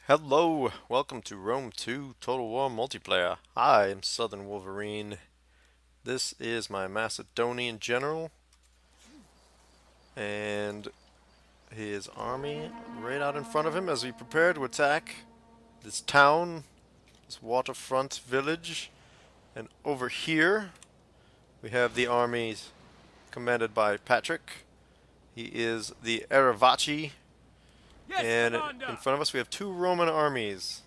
Hello, welcome to Rome 2 Total War Multiplayer. I am Southern Wolverine. This is my Macedonian general and his army right out in front of him as we prepare to attack this town, this waterfront village. And over here we have the armies commanded by Patrick. He is the Arverni, and in front of us we have two Roman armies.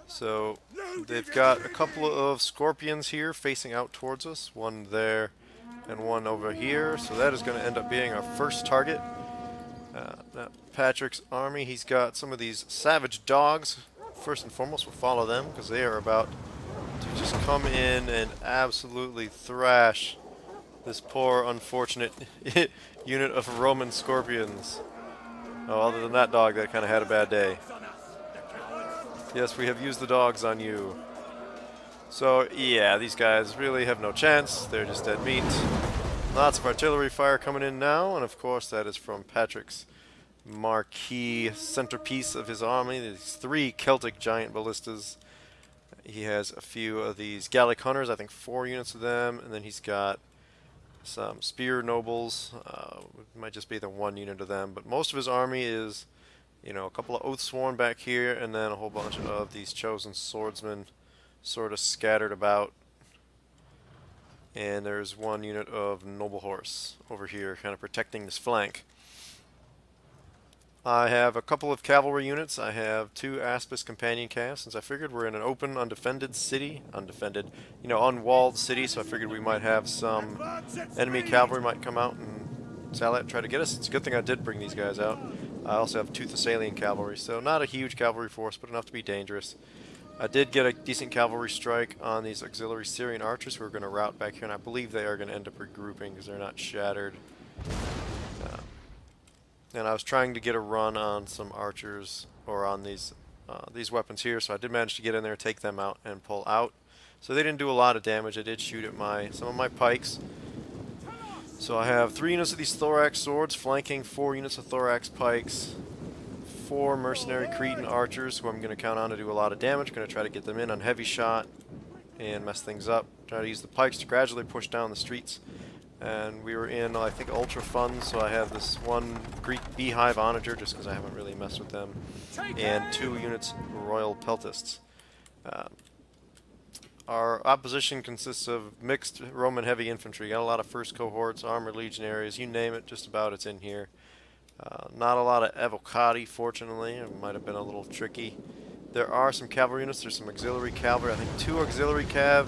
So they've got a couple of scorpions here facing out towards us, one there and one over here, so that is going to end up being our first target. Patrick's army, he's got some of these savage dogs. First and foremost, we'll follow them because they are about to just come in and absolutely thrash this poor, unfortunate unit of Roman scorpions. Oh, other than that dog, that kind of had a bad day. Yes, we have used the dogs on you. So, yeah, these guys really have no chance. They're just dead meat. Lots of artillery fire coming in now, and of course that is from Patrick's marquee centerpiece of his army. These three Celtic giant ballistas. He has a few of these Gallic hunters, I think 4 units of them, and then he's got some spear nobles. It might just be the 1 unit of them, but most of his army is, you know, a couple of Oathsworn back here, and then a whole bunch of these chosen swordsmen sort of scattered about. And there's 1 unit of noble horse over here, kind of protecting this flank. I have a couple of cavalry units. I have 2 Aspis companion calves, since I figured we're in an open, undefended city. Undefended, you know, unwalled city, so I figured we might have some enemy cavalry might come out and sally and try to get us. It's a good thing I did bring these guys out. I also have 2 Thessalian cavalry, so not a huge cavalry force, but enough to be dangerous. I did get a decent cavalry strike on these auxiliary Syrian archers who are going to rout back here, and I believe they are going to end up regrouping because they're not shattered. And I was trying to get a run on some archers, or on these weapons here, so I did manage to get in there, take them out, and pull out. So they didn't do a lot of damage. I did shoot at some of my pikes. So I have 3 units of these thorax swords flanking 4 units of thorax pikes, 4 mercenary Cretan archers who I'm going to count on to do a lot of damage. Going to try to get them in on heavy shot and mess things up. Try to use the pikes to gradually push down the streets. And we were in, I think, ultra fun, so I have this 1 Greek beehive onager just because I haven't really messed with them, and 2 units royal peltists. Our opposition consists of mixed Roman heavy infantry. Got a lot of first cohorts, armored legionaries, you name it, just about it's in here. Not a lot of evocati, fortunately. It might have been a little tricky. There are some cavalry units. There's some auxiliary cavalry. I think 2 auxiliary cav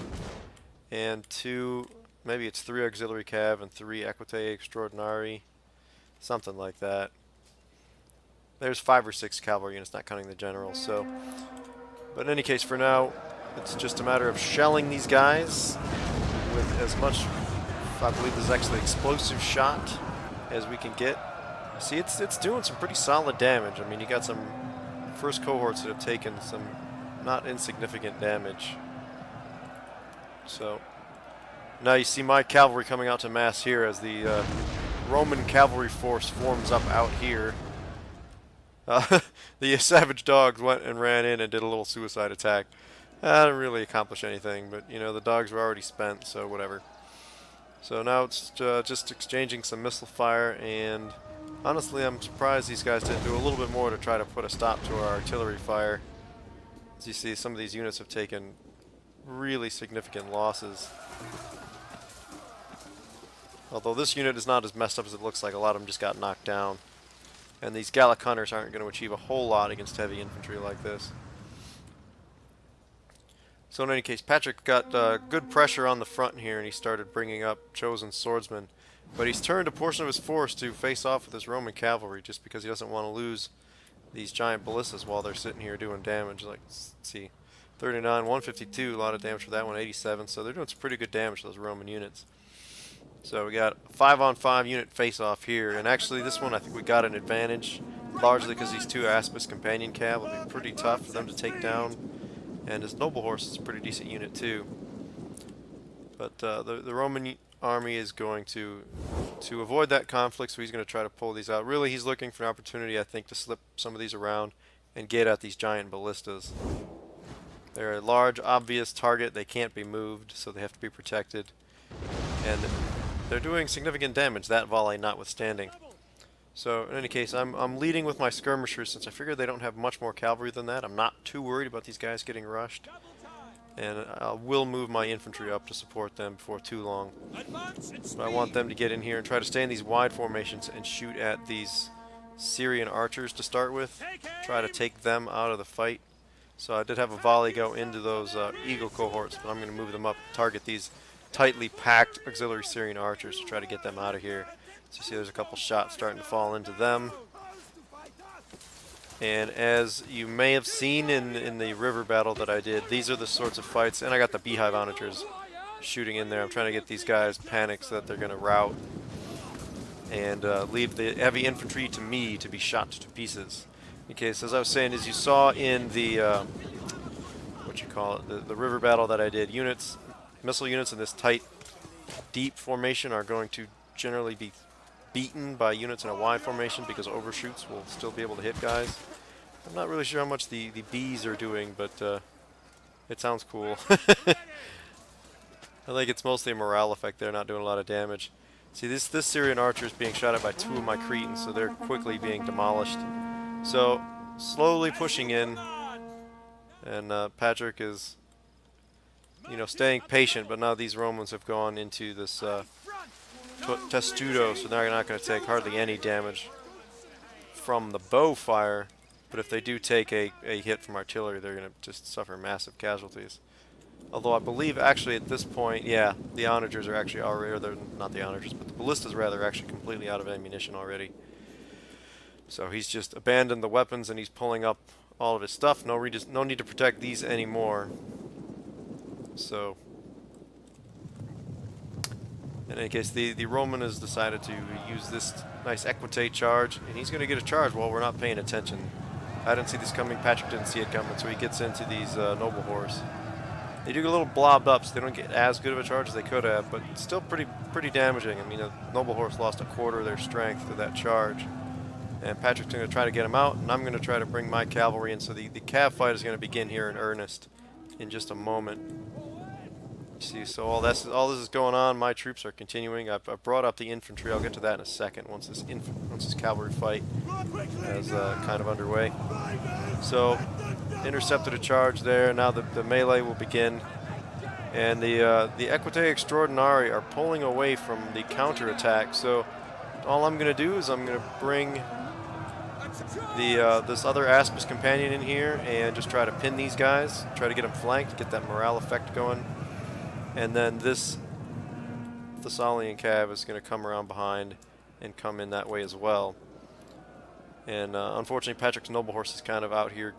and 2, maybe it's 3 auxiliary cav and 3 equite extraordinari, something like that. There's 5 or 6 cavalry units, not counting the generals. So, but in any case, for now, it's just a matter of shelling these guys with as much, I believe this is actually explosive shot, as we can get. See, it's doing some pretty solid damage. I mean, you got some first cohorts that have taken some not insignificant damage. So now you see my cavalry coming out to mass here as the Roman cavalry force forms up out here. The savage dogs went and ran in and did a little suicide attack. Didn't really accomplish anything, but you know, the dogs were already spent, so whatever. So now it's just exchanging some missile fire, and honestly I'm surprised these guys didn't do a little bit more to try to put a stop to our artillery fire. As you see, some of these units have taken really significant losses. Although this unit is not as messed up as it looks like, a lot of them just got knocked down. And these Gallic hunters aren't going to achieve a whole lot against heavy infantry like this. So in any case, Patrick got good pressure on the front here, and he started bringing up chosen swordsmen. But he's turned a portion of his force to face off with his Roman cavalry just because he doesn't want to lose these giant ballistas while they're sitting here doing damage. Like, let's see, 39, 152, a lot of damage for that one, 87. So they're doing some pretty good damage to those Roman units. So we got a 5-on-5 unit face-off here, and actually this one I think we got an advantage, largely because these 2 Aspis companion cav will be pretty tough for them to take down. And his noble horse is a pretty decent unit too. But the Roman army is going to avoid that conflict, so he's going to try to pull these out. Really, he's looking for an opportunity, I think, to slip some of these around and get at these giant ballistas. They're a large, obvious target. They can't be moved, so they have to be protected. And they're doing significant damage, that volley notwithstanding. So, in any case, I'm leading with my skirmishers since I figure they don't have much more cavalry than that. I'm not too worried about these guys getting rushed. And I will move my infantry up to support them before too long. But I want them to get in here and try to stay in these wide formations and shoot at these Syrian archers to start with. Try to take them out of the fight. So I did have a volley go into those eagle cohorts, but I'm going to move them up, target these tightly packed auxiliary Syrian archers to try to get them out of here. So you see there's a couple shots starting to fall into them. And as you may have seen in the river battle that I did, these are the sorts of fights, and I got the beehive onagers shooting in there. I'm trying to get these guys panicked so that they're going to rout and leave the heavy infantry to me to be shot to pieces. Okay, so as I was saying, as you saw in the, the river battle that I did, missile units in this tight, deep formation are going to generally be beaten by units in a wide formation because overshoots will still be able to hit guys. I'm not really sure how much the bees are doing, but it sounds cool. I think it's mostly a morale effect. They're not doing a lot of damage. See, this Syrian archer is being shot at by 2 of my Cretans, so they're quickly being demolished. So, slowly pushing in, and Patrick is, staying patient, but now these Romans have gone into this testudo, so they're not going to take hardly any damage from the bow fire, but if they do take a hit from artillery, they're going to just suffer massive casualties. Although I believe actually at this point, yeah, the onagers are actually already, or they're not the onagers, but the ballistas rather, are actually completely out of ammunition already. So he's just abandoned the weapons and he's pulling up all of his stuff. No need to protect these anymore. So, in any case, the Roman has decided to use this nice equite charge, and he's going to get a charge while we're not paying attention. I didn't see this coming, Patrick didn't see it coming, so he gets into these noble horse. They do get a little blobbed up, so they don't get as good of a charge as they could have, but still pretty damaging. I mean, a noble horse lost a quarter of their strength to that charge. And Patrick's going to try to get him out, and I'm going to try to bring my cavalry in. So the cav fight is going to begin here in earnest in just a moment. See, so all this is going on. My troops are continuing. I've brought up the infantry. I'll get to that in a second once this cavalry fight is kind of underway. So intercepted a charge there. Now the melee will begin, and the Equite Extraordinari are pulling away from the counterattack. So all I'm going to do is I'm going to bring this other Aspis companion in here and just try to pin these guys, try to get them flanked, get that morale effect going. And then this Thessalian cav is going to come around behind and come in that way as well. And unfortunately, Patrick's noble horse is kind of out here.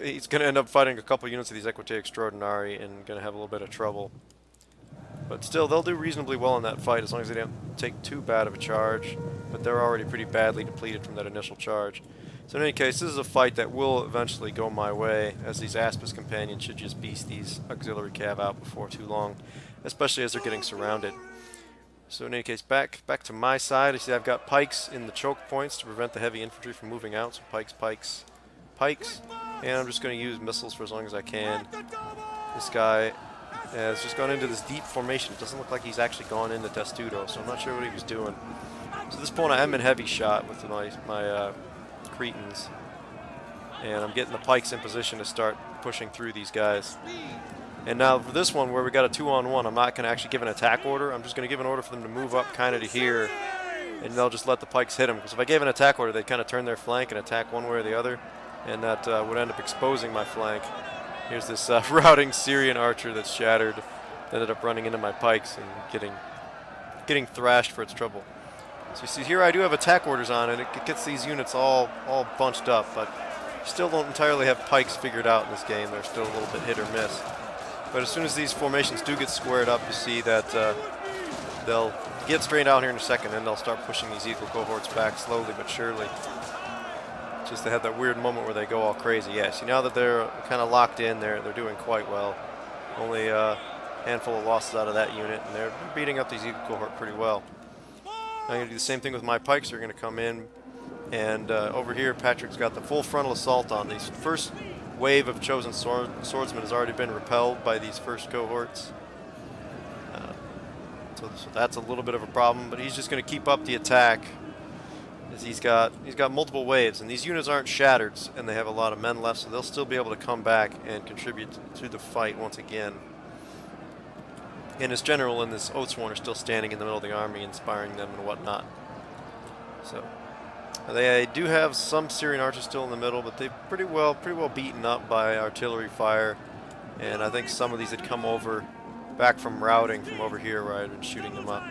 He's going to end up fighting a couple units of these Equite Extraordinari and going to have a little bit of trouble. But still, they'll do reasonably well in that fight as long as they don't take too bad of a charge. But they're already pretty badly depleted from that initial charge. So in any case, this is a fight that will eventually go my way, as these Aspis companions should just beast these auxiliary cav out before too long, especially as they're getting surrounded. So in any case, back to my side. You see I've got pikes in the choke points to prevent the heavy infantry from moving out. So pikes, and I'm just going to use missiles for as long as I can. This guy has just gone into this deep formation. It doesn't look like he's actually gone into Testudo, so I'm not sure what he was doing. So at this point I am in heavy shot with my Cretans, and I'm getting the pikes in position to start pushing through these guys. And now for this one where we got a 2-on-1, I'm not going to actually give an attack order. I'm just going to give an order for them to move up kind of to here, and they'll just let the pikes hit them. Because if I gave an attack order, they'd kind of turn their flank and attack one way or the other, and that would end up exposing my flank. Here's this routing Syrian archer that's shattered, that ended up running into my pikes and getting thrashed for its trouble. So you see here I do have attack orders on, and it gets these units all bunched up, but still don't entirely have pikes figured out in this game. They're still a little bit hit or miss. But as soon as these formations do get squared up, you see that they'll get straight out here in a second, and they'll start pushing these eagle cohorts back slowly but surely. Just they have that weird moment where they go all crazy. Yeah, see now that they're kind of locked in, they're doing quite well. Only a handful of losses out of that unit, and they're beating up these eagle cohort pretty well. I'm going to do the same thing with my pikes. They're going to come in And over here, Patrick's got the full frontal assault on. These first wave of chosen swordsmen has already been repelled by these first cohorts. So that's a little bit of a problem, but he's just going to keep up the attack. As he's got multiple waves, and these units aren't shattered, and they have a lot of men left, so they'll still be able to come back and contribute to the fight once again. And his general and this Oathsworn are still standing in the middle of the army, inspiring them and whatnot. So they do have some Syrian archers still in the middle, but they're pretty well beaten up by artillery fire. And I think some of these had come over back from routing from over here where I had been shooting them up.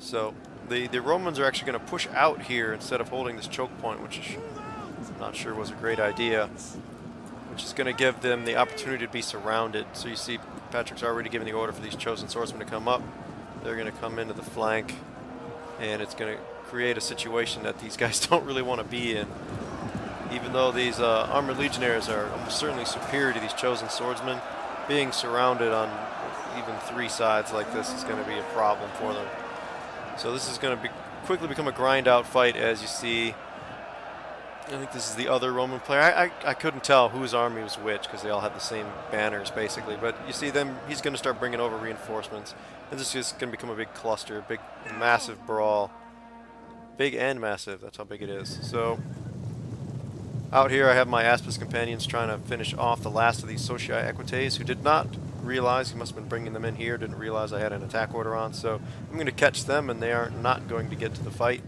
So the Romans are actually going to push out here instead of holding this choke point, which I'm not sure was a great idea, which is going to give them the opportunity to be surrounded. So you see Patrick's already given the order for these chosen swordsmen to come up. They're going to come into the flank, and it's going to create a situation that these guys don't really want to be in. Even though these armored legionnaires are certainly superior to these chosen swordsmen, being surrounded on even 3 sides like this is going to be a problem for them. So this is going to quickly become a grind out fight, as you see. I think this is the other Roman player. I couldn't tell whose army was which because they all had the same banners basically. But you see them, he's going to start bringing over reinforcements. And this is going to become a big cluster, a big massive brawl. Big and massive, that's how big it is. So out here I have my Aspis companions trying to finish off the last of these Socii Equites, who did not realize, he must have been bringing them in here, didn't realize I had an attack order on, so I'm going to catch them and they are not going to get to the fight.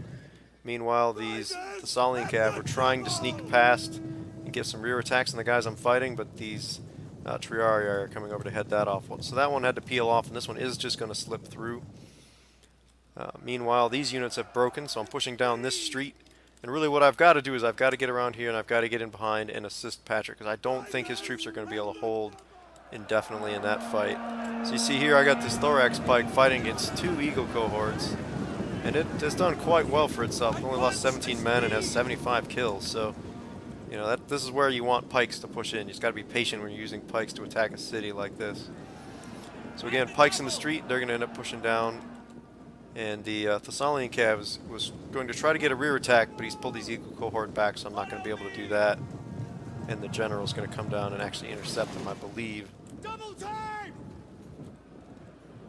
Meanwhile, these Thessalian cav were trying to sneak past and get some rear attacks on the guys I'm fighting, but these Triarii are coming over to head that off. So that one had to peel off, and this one is just going to slip through. Meanwhile, these units have broken, so I'm pushing down this street. And really what I've got to do is I've got to get around here and I've got to get in behind and assist Patrick, because I don't think his troops are going to be able to hold indefinitely in that fight. So you see here I got this Thorax Pike fighting against 2 Eagle cohorts, and it has done quite well for itself. It only lost 17 men and has 75 kills, so you know this is where you want pikes to push in. You just got to be patient when you're using pikes to attack a city like this. So again, pikes in the street, they're going to end up pushing down, and the Thessalian cav was going to try to get a rear attack, but he's pulled these Eagle cohort back, so I'm not going to be able to do that. And the general's going to come down and actually intercept them, I believe. Double time!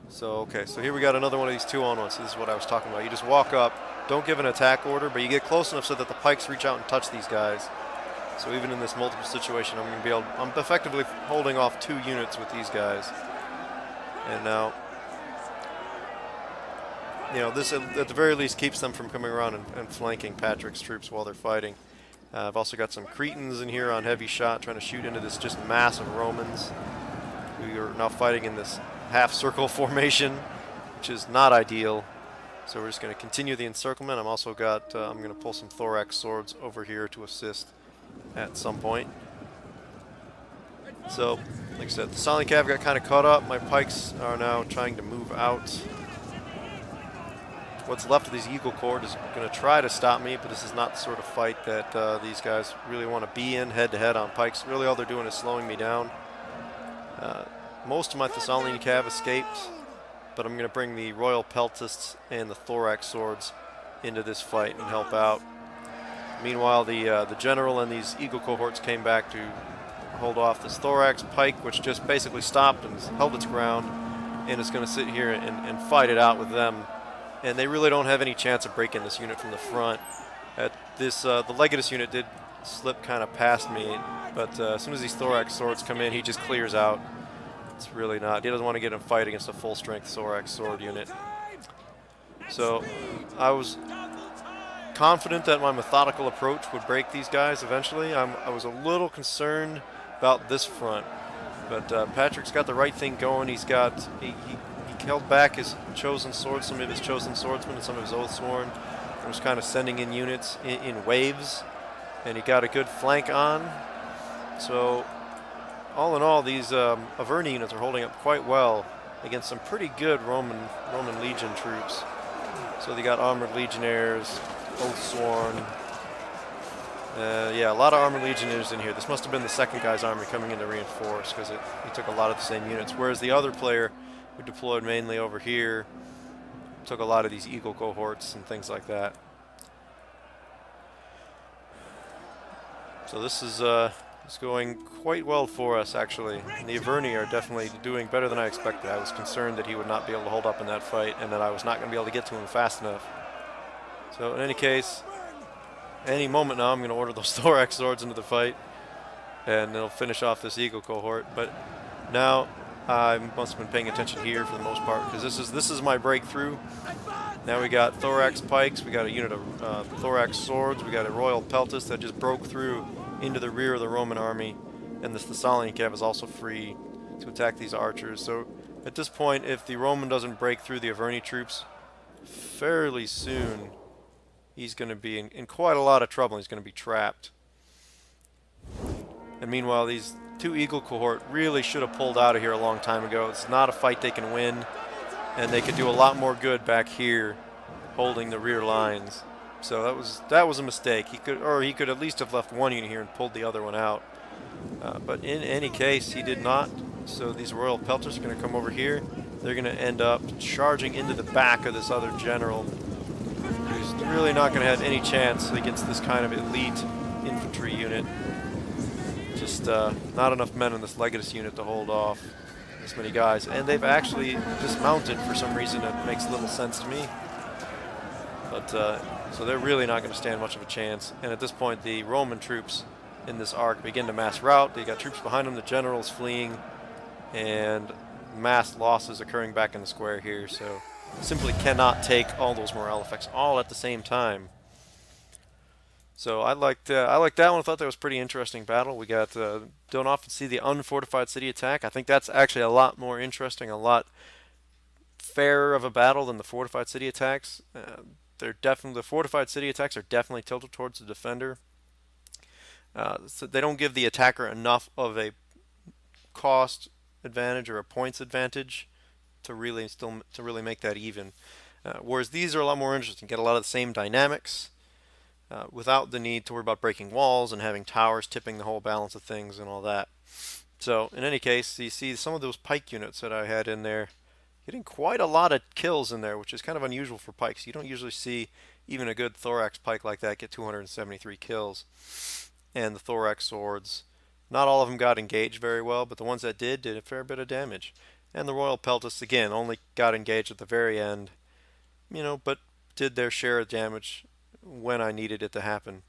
So, okay, so here we got another one of these 2-on-1s. So this is what I was talking about. You just walk up, don't give an attack order, but you get close enough so that the pikes reach out and touch these guys. So even in this multiple situation, I'm effectively holding off 2 units with these guys. And now, you know, this at the very least keeps them from coming around and flanking Patrick's troops while they're fighting. I've also got some Cretans in here on heavy shot trying to shoot into this just mass of Romans. We are now fighting in this half-circle formation, which is not ideal. So we're just going to continue the encirclement. I'm also got, I'm going to pull some Thorax swords over here to assist at some point. So, like I said, the Thessalian cav got kind of caught up. My pikes are now trying to move out. What's left of these Eagle Cohort is going to try to stop me, but this is not the sort of fight that these guys really want to be in head-to-head on pikes. Really all they're doing is slowing me down. Most of my Thessalian cav escaped, but I'm going to bring the Royal Peltists and the Thorax swords into this fight and help out. Meanwhile, the general and these Eagle cohorts came back to hold off this Thorax pike, which just basically stopped and held its ground, and it's going to sit here and fight it out with them. And they really don't have any chance of breaking this unit from the front. The Legatus unit did slip kind of past me, but as soon as these Thorax swords come in, he just clears out. It's really not. He doesn't want to get in a fight against a full-strength Thorax sword unit. So I was confident that my methodical approach would break these guys eventually. I was a little concerned about this front, but Patrick's got the right thing going. He held back his chosen swords, some of his chosen swordsmen and some of his Oathsworn, and was kind of sending in units in waves, and he got a good flank on. So all in all, these Arverni units are holding up quite well against some pretty good Roman legion troops. So they got armored legionnaires, Oathsworn. Yeah, a lot of armored legionnaires in here. This must have been the second guy's army coming in to reinforce, because he took a lot of the same units, whereas the other player, who deployed mainly over here, took a lot of these Eagle cohorts and things like that. So this is going quite well for us, actually. And the Arverni are definitely doing better than I expected. I was concerned that he would not be able to hold up in that fight and that I was not going to be able to get to him fast enough. So in any case, any moment now I'm going to order those thorax swords into the fight, and it'll finish off this eagle cohort. But now I must have been paying attention here for the most part, because this is my breakthrough. Now we got thorax pikes, we got a unit of thorax swords, we got a royal peltis that just broke through into the rear of the Roman army, and this Thessalian cav is also free to attack these archers. So at this point, if the Roman doesn't break through the Arverni troops fairly soon, he's going to be in quite a lot of trouble. He's going to be trapped. And meanwhile, these two eagle cohort really should have pulled out of here a long time ago. It's not a fight they can win, and they could do a lot more good back here holding the rear lines. So that was a mistake. He could at least have left one unit here and pulled the other one out. But in any case, he did not. So these royal pelters are going to come over here. They're going to end up charging into the back of this other general, who's really not going to have any chance against this kind of elite infantry unit. Just not enough men in this Legatus unit to hold off this many guys. And they've actually dismounted for some reason that makes little sense to me. But so they're really not going to stand much of a chance. And at this point, the Roman troops in this arc begin to mass rout. They got troops behind them, the generals fleeing, and mass losses occurring back in the square here. So simply cannot take all those morale effects all at the same time. So I liked that one. I thought that was a pretty interesting battle. We got don't often see the unfortified city attack. I think that's actually a lot more interesting, a lot fairer of a battle than the fortified city attacks. The fortified city attacks are definitely tilted towards the defender. So they don't give the attacker enough of a cost advantage or a points advantage to really make that even. Whereas these are a lot more interesting. Get a lot of the same dynamics without the need to worry about breaking walls and having towers tipping the whole balance of things and all that. So in any case, you see some of those pike units that I had in there getting quite a lot of kills in there, which is kind of unusual for pikes. You don't usually see even a good thorax pike like that get 273 kills. And the thorax swords, not all of them got engaged very well, but the ones that did a fair bit of damage. And the royal peltis, again, only got engaged at the very end, but did their share of damage when I needed it to happen.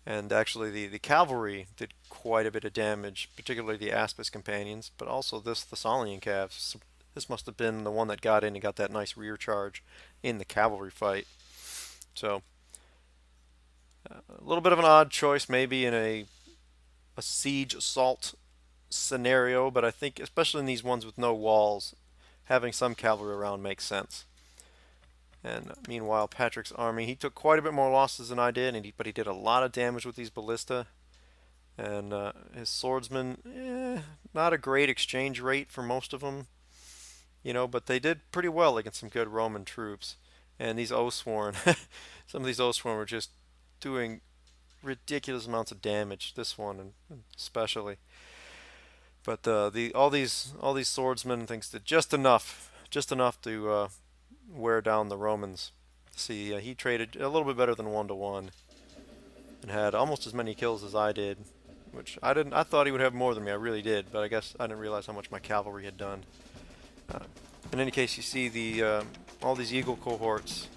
And actually the cavalry did quite a bit of damage, particularly the Aspis companions, but also this Thessalian cav. This must have been the one that got in and got that nice rear charge in the cavalry fight. So a little bit of an odd choice maybe in a siege assault scenario, but I think especially in these ones with no walls, having some cavalry around makes sense. And meanwhile, Patrick's army, he took quite a bit more losses than I did, but he did a lot of damage with these ballista. And his swordsmen, not a great exchange rate for most of them, but they did pretty well against some good Roman troops. And these Oathsworn, some of these Oathsworn were just doing ridiculous amounts of damage. This one especially. But all these swordsmen and things did just enough to wear down the Romans. See, he traded a little bit better than 1-to-1 and had almost as many kills as I did, which I didn't. I thought he would have more than me. I really did, but I guess I didn't realize how much my cavalry had done. In any case, you see all these eagle cohorts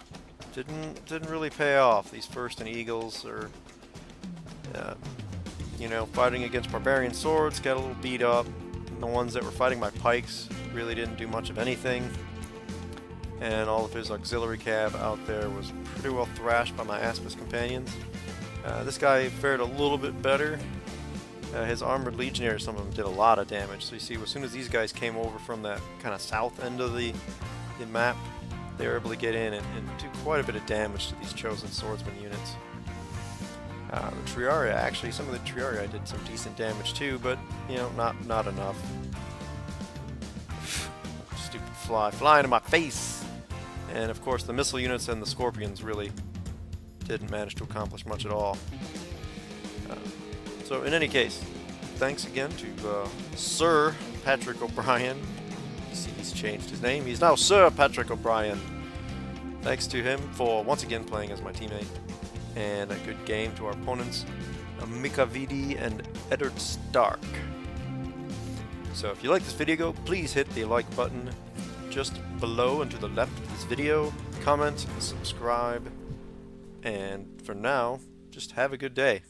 didn't really pay off. These first and eagles are fighting against barbarian swords, got a little beat up. The ones that were fighting my pikes really didn't do much of anything. And all of his auxiliary cav out there was pretty well thrashed by my Aspis companions. This guy fared a little bit better. His armored legionnaires, some of them did a lot of damage. So you see, as soon as these guys came over from that kind of south end of the map, they were able to get in and do quite a bit of damage to these chosen swordsman units. The Triarii, actually, some of the Triarii did some decent damage too, but not enough. Stupid fly flying in my face. And of course the missile units and the scorpions really didn't manage to accomplish much at all. So in any case, thanks again to Sir Patrick O'Brien. You see, he's changed his name. He's now Sir Patrick O'Brien. Thanks to him for once again playing as my teammate. And a good game to our opponents. Mikavidi, and Eddard Stark. So if you like this video, please hit the like button just below and to the left of this video, comment, subscribe, and for now, just have a good day.